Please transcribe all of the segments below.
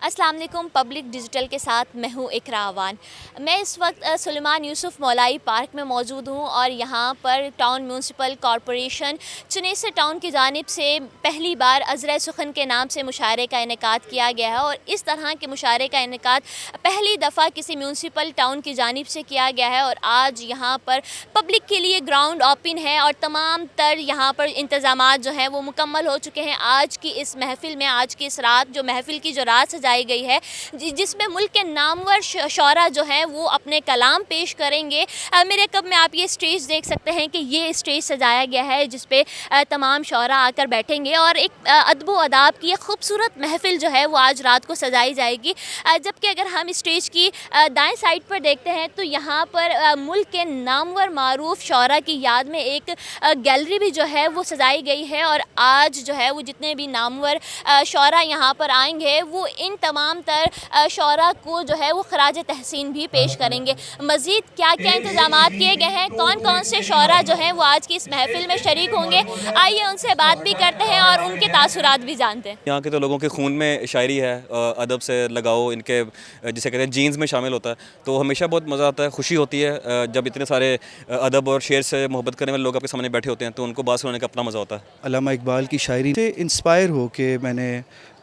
अस्सलाम वालेकुम। Public digital के साथ मैं हूँ इकरा अवान। मैं इस वक्त सुलेमान यूसुफ मौलाई पार्क में मौजूद हूँ और यहाँ पर टाउन म्यूनसिपल कॉरपोरेशन चुनेसर टाउन की जानिब से पहली बार अज़राए सुखन के नाम से मुशायरे का इनेकाद किया गया है और इस तरह के मुशायरे का इनेकाद पहली दफ़ा किसी म्यूनसिपल टाउन की जानिब से किया गया है और आज यहाँ पर पब्लिक के लिए ग्राउंड ओपन है और तमाम तर यहाँ पर इंतज़ामात जो हैं वो मुकम्मल हो चुके हैं। आज की इस महफ़िल में, आज की इस रात जो महफ़िल की जो रात सजाई गई है जिसमें मुल्क के नामवर शौरा जो हैं वो अपने कलाम पेश करेंगे। मेरे कब में आप ये स्टेज देख सकते हैं कि ये स्टेज सजाया गया है जिस पे तमाम शौरा आकर बैठेंगे और एक अदब व अदाब की एक खूबसूरत महफ़िल जो है वो आज रात को सजाई जाएगी। जबकि अगर हम स्टेज की दाएं साइड पर देखते हैं तो यहाँ पर मुल्क के नामवर मारूफ शौरा की याद में एक गैलरी भी जो है वो सजाई गई है और आज जो है वो जितने भी नामवर शौरा यहाँ पर आएंगे वो इन तमाम तर शौरा को जो है वो खराज तहसीन भी पेश करेंगे। मज़ीद क्या क्या इंतज़ामात किए गए हैं, कौन कौन से शौरा जो हैं वो आज की इस महफ़िल में शरीक होंगे, आइए उनसे बात भी करते हैं और उनके तासुरात भी जानते हैं। यहाँ के तो लोगों के खून में शायरी है, अदब से लगाओ इनके जिसे कहते हैं जीन्स में शामिल होता है, तो हमेशा बहुत मज़ा आता है, खुशी होती है जब इतने सारे अदब और शेर से मोहब्बत करने वाले लोग आपके सामने बैठे होते हैं तो उनको बात सुनाने का अपना मज़ा होता है। अल्लामा इकबाल की शायरी से इंस्पायर हो के मैंने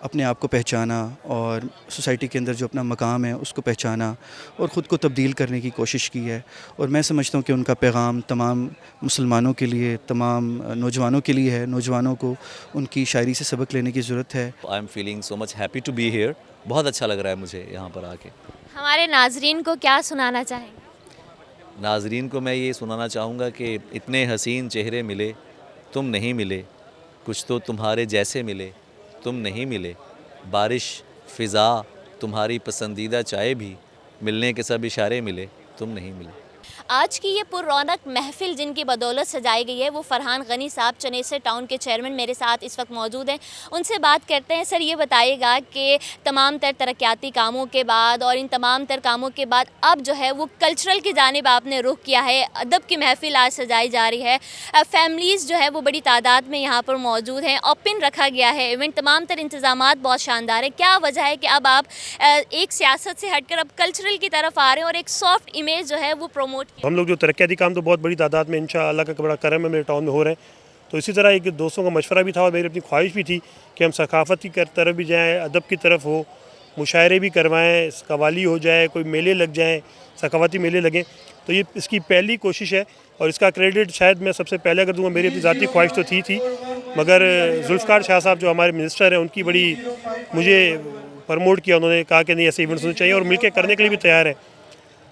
अपने आप को पहचाना और सोसाइटी के अंदर जो अपना मकाम है उसको पहचाना और ख़ुद को तब्दील करने की कोशिश की है और मैं समझता हूँ कि उनका पैगाम तमाम मुसलमानों के लिए, तमाम नौजवानों के लिए है। नौजवानों को उनकी शायरी से सबक लेने की ज़रूरत है। I am feeling so much happy to be here. बहुत अच्छा लग रहा है मुझे यहाँ पर आके। हमारे नाजरीन को क्या सुनाना चाहेंगे? नाजरीन को मैं ये सुनाना चाहूँगा कि इतने हसीन चेहरे मिले, तुम नहीं मिले, कुछ तो तुम्हारे जैसे मिले, तुम नहीं मिले, बारिश फ़िज़ा तुम्हारी पसंदीदा चाय भी, मिलने के सब इशारे मिले, तुम नहीं मिले। आज की ये पुररौनक महफ़िल जिनकी बदौलत सजाई गई है वो फरहान गनी साहब चुनेसर टाउन के चेयरमैन मेरे साथ इस वक्त मौजूद हैं। उनसे बात करते हैं। सर, ये बताइएगा कि तमाम तर तरक्याती कामों के बाद और इन तमाम तर कामों के बाद अब जो है वो कल्चरल की जानिब आपने रुख किया है, अदब की महफ़िल आज सजाई जा रही है, फैमिलीज़ जो है वो बड़ी तादाद में यहाँ पर मौजूद हैं, ओपन रखा गया है इवेंट, तमाम तर इंतज़ामात बहुत शानदार है। क्या वजह है कि अब आप एक सियासत से हटकर अब कल्चरल की तरफ आ रहे हैं और एक सॉफ्ट इमेज जो है वो प्रमोट? हम लोग जो तरक्याती काम तो बहुत बड़ी तादाद में इंशाअल्लाह का बड़ा करम है मेरे टाउन में हो रहे हैं, तो इसी तरह एक दोस्तों का मशवरा भी था और मेरी अपनी ख्वाहिश भी थी कि हम सकाफ़त की तरफ भी जाएँ, अदब की तरफ हो, मुशायरे भी करवाएँ, कवाली हो जाए, कोई मेले लग जाएँ, सकाफ़ती मेले लगें। तो ये इसकी पहली कोशिश है और इसका क्रेडिट शायद मैं सबसे पहले अगर दूँगा, मेरी अपनी ज़ाती ख्वाहिश तो थी मगर जुल्फ़िकार शाह साहब जो हमारे मिनिस्टर हैं उनकी बड़ी मुझे प्रमोट किया, उन्होंने कहा कि नहीं ऐसे इवेंट्स होने चाहिए और मिलकर करने के लिए भी तैयार है।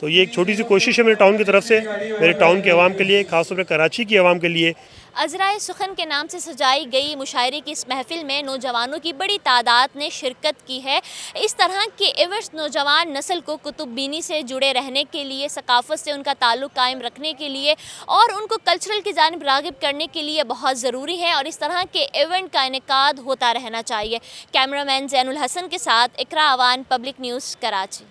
तो ये एक छोटी सी कोशिश है मेरे टाउन की तरफ से, मेरे टाउन के अवाम के लिए, ख़ासतौर पर कराची की अवाम के लिए। अज़राए सुखन के नाम से सजाई गई मुशायरे की इस महफ़िल में नौजवानों की बड़ी तादाद ने शिरकत की है। इस तरह के इवेंट्स नौजवान नस्ल को कुतुब-बीनी से जुड़े रहने के लिए, सकाफ़त से उनका ताल्लुक़ कायम रखने के लिए और उनको कल्चरल की जानिब राग़िब करने के लिए बहुत ज़रूरी है और इस तरह के इवेंट का इनेकाद होता रहना चाहिए। कैमरामैन ज़ैनुल हसन के साथ इकरा अवान, पब्लिक न्यूज़, कराची।